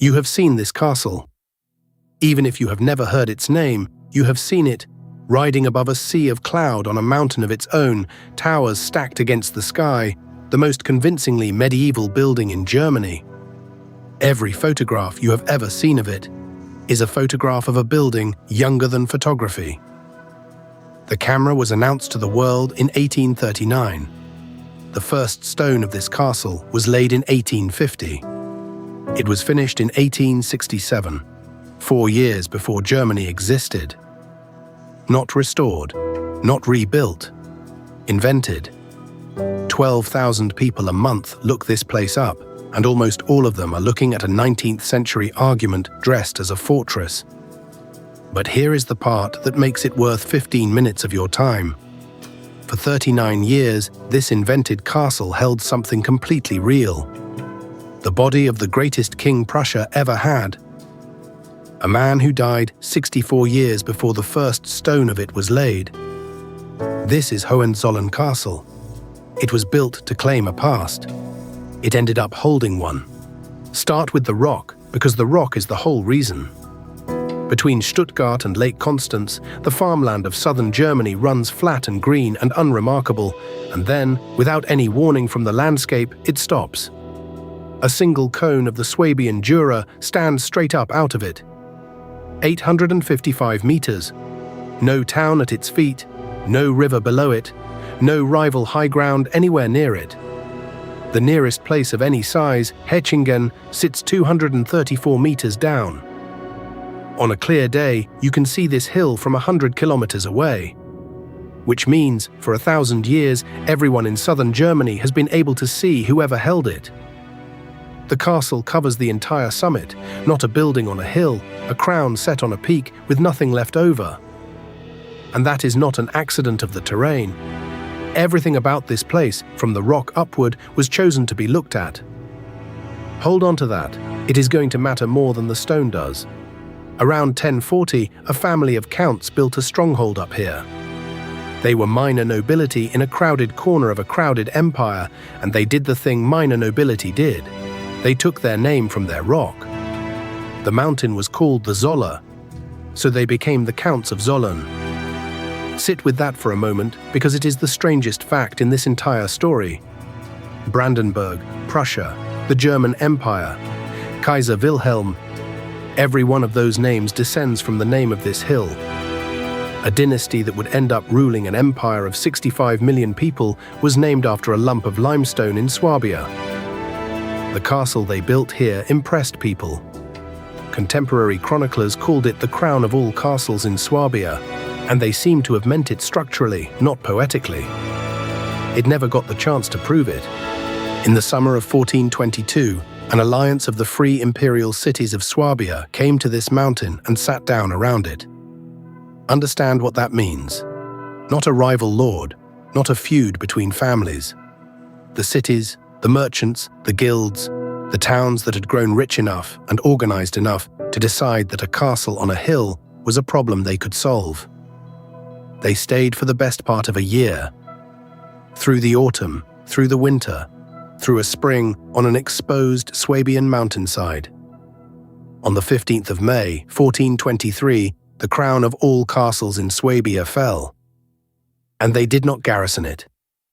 You have seen this castle. Even if you have never heard its name, you have seen it, riding above a sea of cloud on a mountain of its own, towers stacked against the sky, the most convincingly medieval building in Germany. Every photograph you have ever seen of it is a photograph of a building younger than photography. The camera was announced to the world in 1839. The first stone of this castle was laid in 1850. It was finished in 1867, 4 years before Germany existed. Not restored, not rebuilt, invented. 12,000 people a month look this place up, and almost all of them are looking at a 19th century argument dressed as a fortress. But here is the part that makes it worth 15 minutes of your time. For 39 years, this invented castle held something completely real. The body of the greatest king Prussia ever had. A man who died 64 years before the first stone of it was laid. This is Hohenzollern Castle. It was built to claim a past. It ended up holding one. Start with the rock, because the rock is the whole reason. Between Stuttgart and Lake Constance, the farmland of southern Germany runs flat and green and unremarkable, and then, without any warning from the landscape, it stops. A single cone of the Swabian Jura stands straight up out of it. 855 meters. No town at its feet, no river below it, no rival high ground anywhere near it. The nearest place of any size, Hechingen, sits 234 meters down. On a clear day, you can see this hill from 100 kilometers away. Which means, for 1,000 years, everyone in southern Germany has been able to see whoever held it. The castle covers the entire summit, not a building on a hill, a crown set on a peak with nothing left over. And that is not an accident of the terrain. Everything about this place, from the rock upward, was chosen to be looked at. Hold on to that. It is going to matter more than the stone does. Around 1040, a family of counts built a stronghold up here. They were minor nobility in a crowded corner of a crowded empire, and they did the thing minor nobility did. They took their name from their rock. The mountain was called the Zoller, so they became the Counts of Zollern. Sit with that for a moment, because it is the strangest fact in this entire story. Brandenburg, Prussia, the German Empire, Kaiser Wilhelm, every one of those names descends from the name of this hill. A dynasty that would end up ruling an empire of 65 million people was named after a lump of limestone in Swabia. The castle they built here impressed people. Contemporary chroniclers called it the crown of all castles in Swabia, and they seem to have meant it structurally, not poetically. It never got the chance to prove it. In the summer of 1422, an alliance of the free imperial cities of Swabia came to this mountain and sat down around it. Understand what that means. Not a rival lord, not a feud between families. The cities, the merchants, the guilds, the towns that had grown rich enough and organized enough to decide that a castle on a hill was a problem they could solve. They stayed for the best part of a year. Through the autumn, through the winter, through a spring on an exposed Swabian mountainside. On the 15th of May, 1423, the crown of all castles in Swabia fell. And they did not garrison it.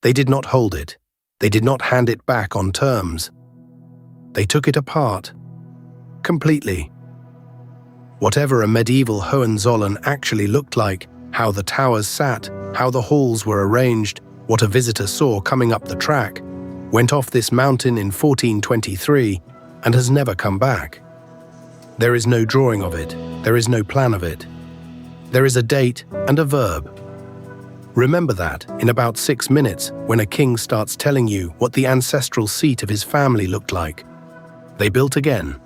They did not hold it. They did not hand it back on terms. They took it apart. Completely. Whatever a medieval Hohenzollern actually looked like, how the towers sat, how the halls were arranged, what a visitor saw coming up the track, went off this mountain in 1423 and has never come back. There is no drawing of it. There is no plan of it. There is a date and a verb. Remember that in about 6 minutes when a king starts telling you what the ancestral seat of his family looked like. They built again.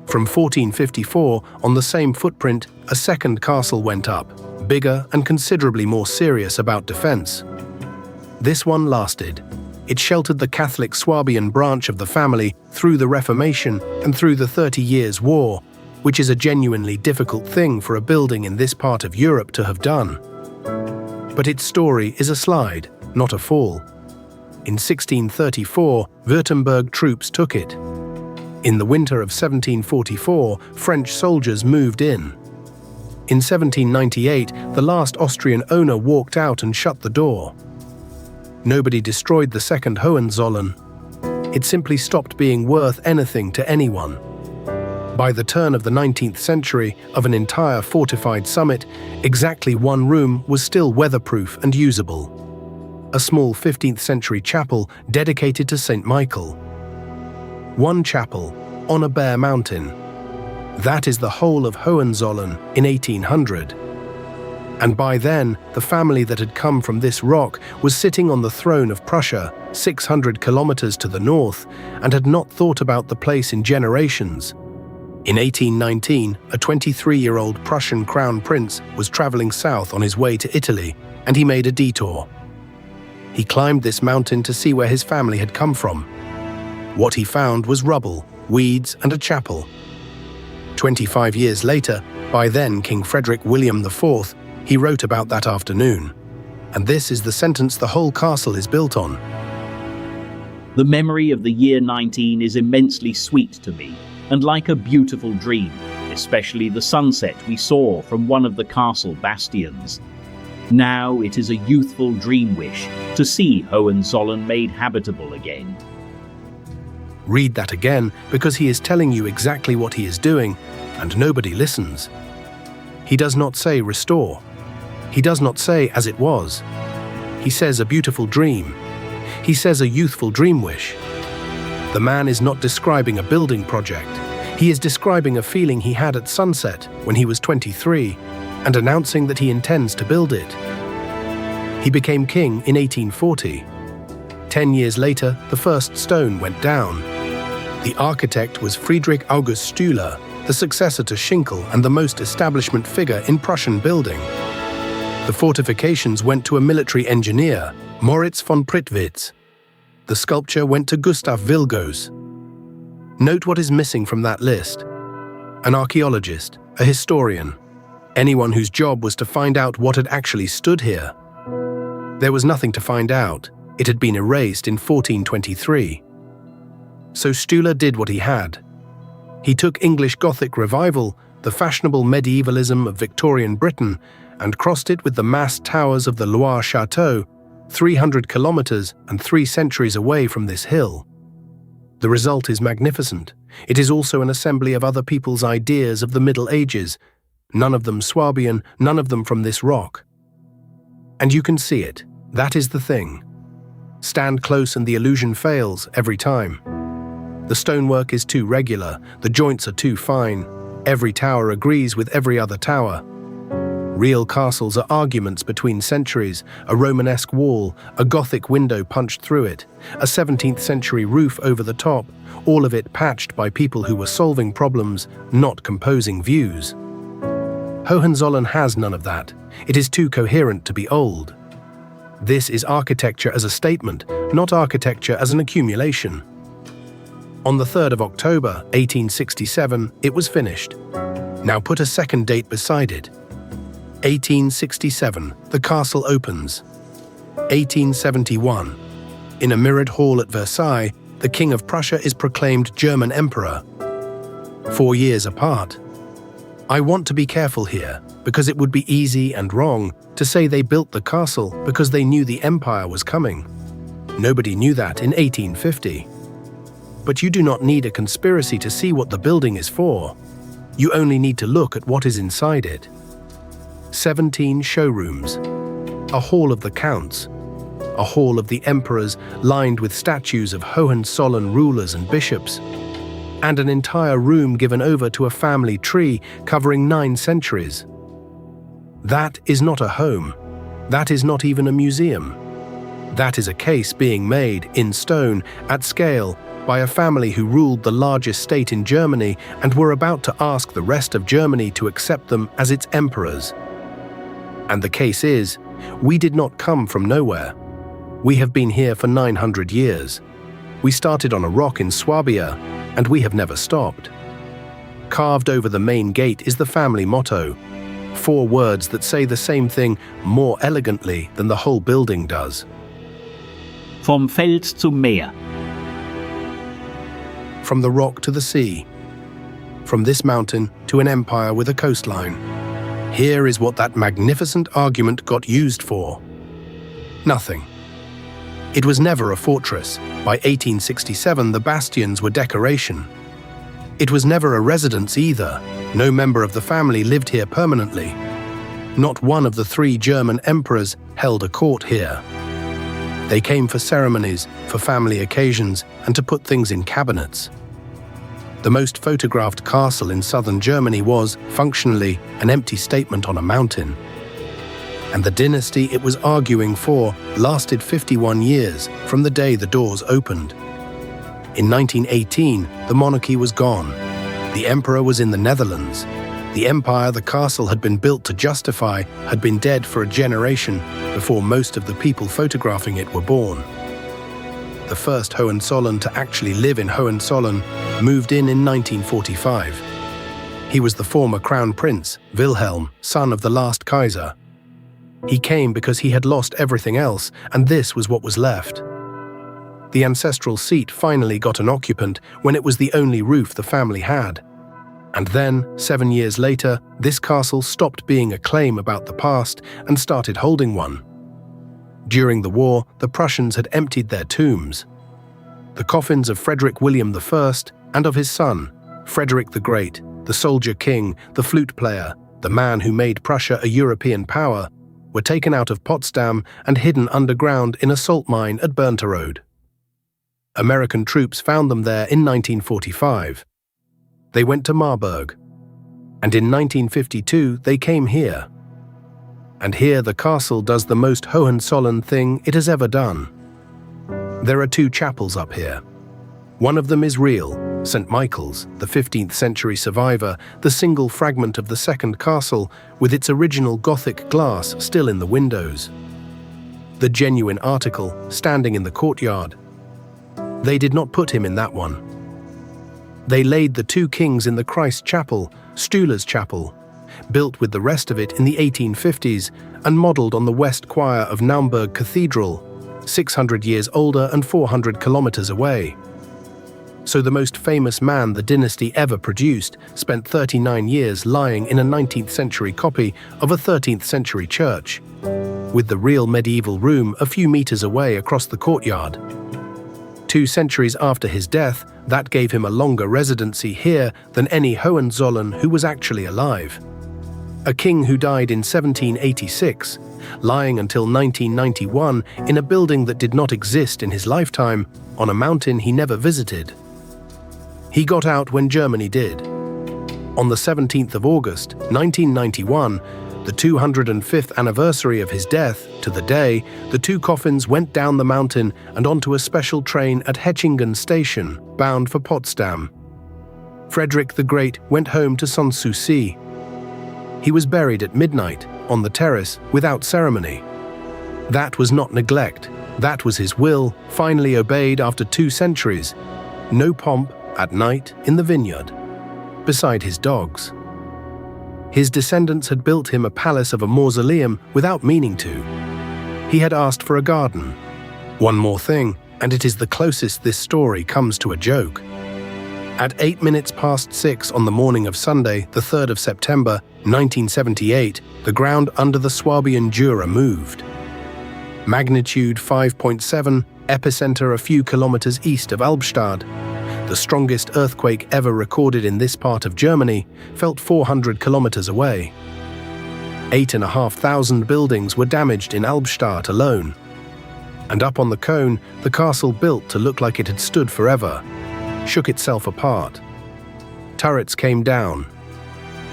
From 1454, on the same footprint, a second castle went up, bigger and considerably more serious about defense. This one lasted. It sheltered the Catholic Swabian branch of the family through the Reformation and through the 30 Years' War, which is a genuinely difficult thing for a building in this part of Europe to have done. But its story is a slide, not a fall. In 1634, Württemberg troops took it. In the winter of 1744, French soldiers moved in. In 1798, the last Austrian owner walked out and shut the door. Nobody destroyed the second Hohenzollern. It simply stopped being worth anything to anyone. By the turn of the 19th century, of an entire fortified summit, exactly one room was still weatherproof and usable. A small 15th century chapel dedicated to St. Michael. One chapel, on a bare mountain. That is the whole of Hohenzollern in 1800. And by then, the family that had come from this rock was sitting on the throne of Prussia, 600 kilometers to the north, and had not thought about the place in generations. In 1819, a 23-year-old Prussian crown prince was traveling south on his way to Italy, and he made a detour. He climbed this mountain to see where his family had come from. What he found was rubble, weeds, and a chapel. 25 years later, by then King Frederick William IV, he wrote about that afternoon. And this is the sentence the whole castle is built on. The memory of the year 19 is immensely sweet to me, and like a beautiful dream, especially the sunset we saw from one of the castle bastions. Now it is a youthful dream wish to see Hohenzollern made habitable again. Read that again, because he is telling you exactly what he is doing, and nobody listens. He does not say restore. He does not say as it was. He says a beautiful dream. He says a youthful dream wish. The man is not describing a building project. He is describing a feeling he had at sunset when he was 23 and announcing that he intends to build it. He became king in 1840. 10 years later, the first stone went down. The architect was Friedrich August Stüler, the successor to Schinkel and the most establishment figure in Prussian building. The fortifications went to a military engineer, Moritz von Prittwitz. The sculpture went to Gustav Wilgos. Note what is missing from that list. An archaeologist, a historian, anyone whose job was to find out what had actually stood here. There was nothing to find out. It had been erased in 1423. So Stüler did what he had. He took English Gothic revival, the fashionable medievalism of Victorian Britain, and crossed it with the massed towers of the Loire Chateau, 300 kilometers and 3 centuries away from this hill. The result is magnificent. It is also an assembly of other people's ideas of the Middle Ages, none of them Swabian, none of them from this rock. And you can see it. That is the thing. Stand close and the illusion fails every time. The stonework is too regular, the joints are too fine, every tower agrees with every other tower. Real castles are arguments between centuries, a Romanesque wall, a Gothic window punched through it, a 17th century roof over the top, all of it patched by people who were solving problems, not composing views. Hohenzollern has none of that. It is too coherent to be old. This is architecture as a statement, not architecture as an accumulation. On the 3rd of October, 1867, it was finished. Now put a second date beside it. 1867, the castle opens. 1871, in a mirrored hall at Versailles, the King of Prussia is proclaimed German Emperor. 4 years apart. I want to be careful here, because it would be easy and wrong to say they built the castle because they knew the empire was coming. Nobody knew that in 1850. But you do not need a conspiracy to see what the building is for. You only need to look at what is inside it. 17 showrooms, a hall of the counts, a hall of the emperors lined with statues of Hohenzollern rulers and bishops, and an entire room given over to a family tree covering 9 centuries. That is not a home. That is not even a museum. That is a case being made in stone, at scale, by a family who ruled the largest state in Germany and were about to ask the rest of Germany to accept them as its emperors. And the case is, we did not come from nowhere. We have been here for 900 years. We started on a rock in Swabia, and we have never stopped. Carved over the main gate is the family motto, 4 words that say the same thing more elegantly than the whole building does. Vom Feld zum Meer. from the rock to the sea, from this mountain to an empire with a coastline. Here is what that magnificent argument got used for. Nothing. It was never a fortress. By 1867, the bastions were decoration. It was never a residence either. No member of the family lived here permanently. Not one of the 3 German emperors held a court here. They came for ceremonies, for family occasions, and to put things in cabinets. The most photographed castle in southern Germany was, functionally, an empty statement on a mountain. And the dynasty it was arguing for lasted 51 years from the day the doors opened. In 1918, the monarchy was gone. The emperor was in the Netherlands. The empire the castle had been built to justify had been dead for a generation before most of the people photographing it were born. The first Hohenzollern to actually live in Hohenzollern moved in 1945. He was the former crown prince, Wilhelm, son of the last Kaiser. He came because he had lost everything else, and this was what was left. The ancestral seat finally got an occupant when it was the only roof the family had. And then, 7 years later, this castle stopped being a claim about the past and started holding one. During the war, the Prussians had emptied their tombs. The coffins of Frederick William I and of his son, Frederick the Great, the soldier king, the flute player, the man who made Prussia a European power, were taken out of Potsdam and hidden underground in a salt mine at Bernterode. American troops found them there in 1945. They went to Marburg, and in 1952 they came here. And here the castle does the most Hohenzollern thing it has ever done. There are 2 chapels up here. One of them is real, St. Michael's, the 15th century survivor, the single fragment of the second castle with its original Gothic glass still in the windows. The genuine article standing in the courtyard. They did not put him in that one. They laid the 2 kings in the Christ Chapel, Stüler's Chapel, built with the rest of it in the 1850s and modelled on the west choir of Naumburg Cathedral, 600 years older and 400 kilometers away. So the most famous man the dynasty ever produced spent 39 years lying in a 19th century copy of a 13th century church, with the real medieval room a few meters away across the courtyard. 2 centuries after his death, that gave him a longer residency here than any Hohenzollern who was actually alive. A king who died in 1786, lying until 1991 in a building that did not exist in his lifetime, on a mountain he never visited. He got out when Germany did. On the 17th of August, 1991, the 205th anniversary of his death, to the day, the 2 coffins went down the mountain and onto a special train at Hechingen station, bound for Potsdam. Frederick the Great went home to Sanssouci. He was buried at midnight, on the terrace, without ceremony. That was not neglect. That was his will, finally obeyed after 2 centuries. No pomp, at night, in the vineyard, beside his dogs. His descendants had built him a palace of a mausoleum without meaning to. He had asked for a garden. One more thing, and it is the closest this story comes to a joke. At 6:08 on the morning of Sunday, the 3rd of September, 1978, the ground under the Swabian Jura moved. Magnitude 5.7, epicenter a few kilometers east of Albstadt. The strongest earthquake ever recorded in this part of Germany, felt 400 kilometers away. 8,500 buildings were damaged in Albstadt alone. And up on the cone, the castle built to look like it had stood forever, shook itself apart. Turrets came down.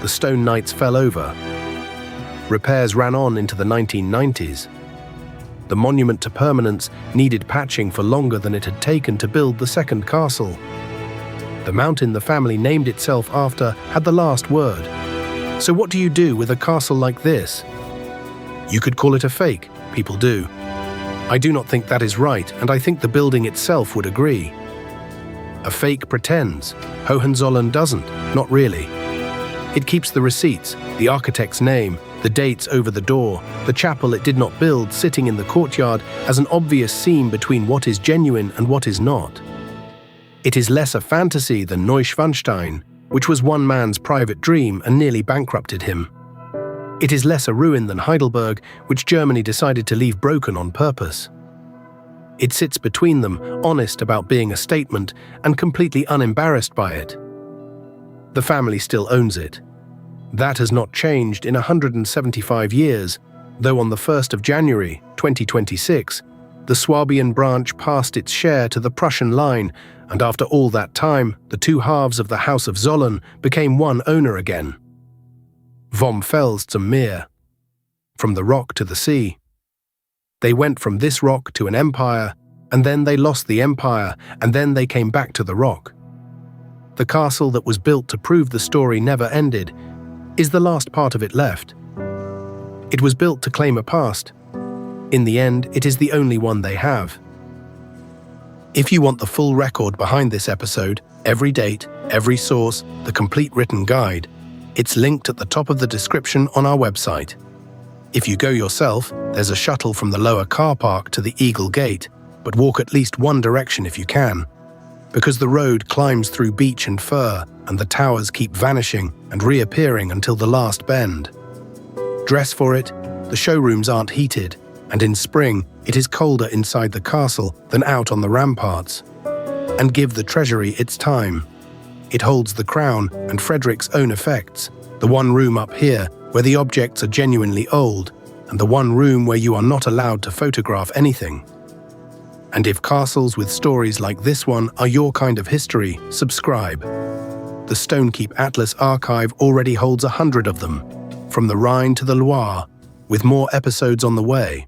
The stone knights fell over. Repairs ran on into the 1990s. The monument to permanence needed patching for longer than it had taken to build the second castle. The mountain the family named itself after had the last word. So what do you do with a castle like this? You could call it a fake, people do. I do not think that is right, and I think the building itself would agree. A fake pretends. Hohenzollern doesn't, not really. It keeps the receipts, the architect's name, the dates over the door, the chapel it did not build sitting in the courtyard as an obvious seam between what is genuine and what is not. It is less a fantasy than Neuschwanstein, which was one man's private dream and nearly bankrupted him. It is less a ruin than Heidelberg, which Germany decided to leave broken on purpose. It sits between them, honest about being a statement and completely unembarrassed by it. The family still owns it. That has not changed in 175 years, though on the 1st of January, 2026, the Swabian branch passed its share to the Prussian line, and after all that time, the two halves of the House of Zollern became one owner again. Vom Fels zum Meer. From the rock to the sea. They went from this rock to an empire, and then they lost the empire, and then they came back to the rock. The castle that was built to prove the story never ended is the last part of it left. It was built to claim a past. In the end, it is the only one they have. If you want the full record behind this episode, every date, every source, the complete written guide, it's linked at the top of the description on our website. If you go yourself, there's a shuttle from the lower car park to the Eagle Gate, but walk at least one direction if you can, because the road climbs through beech and fir, and the towers keep vanishing and reappearing until the last bend. Dress for it, the showrooms aren't heated, and in spring it is colder inside the castle than out on the ramparts. And give the treasury its time. It holds the crown and Frederick's own effects, the one room up here where the objects are genuinely old, and the one room where you are not allowed to photograph anything. And if castles with stories like this one are your kind of history, subscribe. The Stonekeep Atlas archive already holds 100 of them, from the Rhine to the Loire, with more episodes on the way.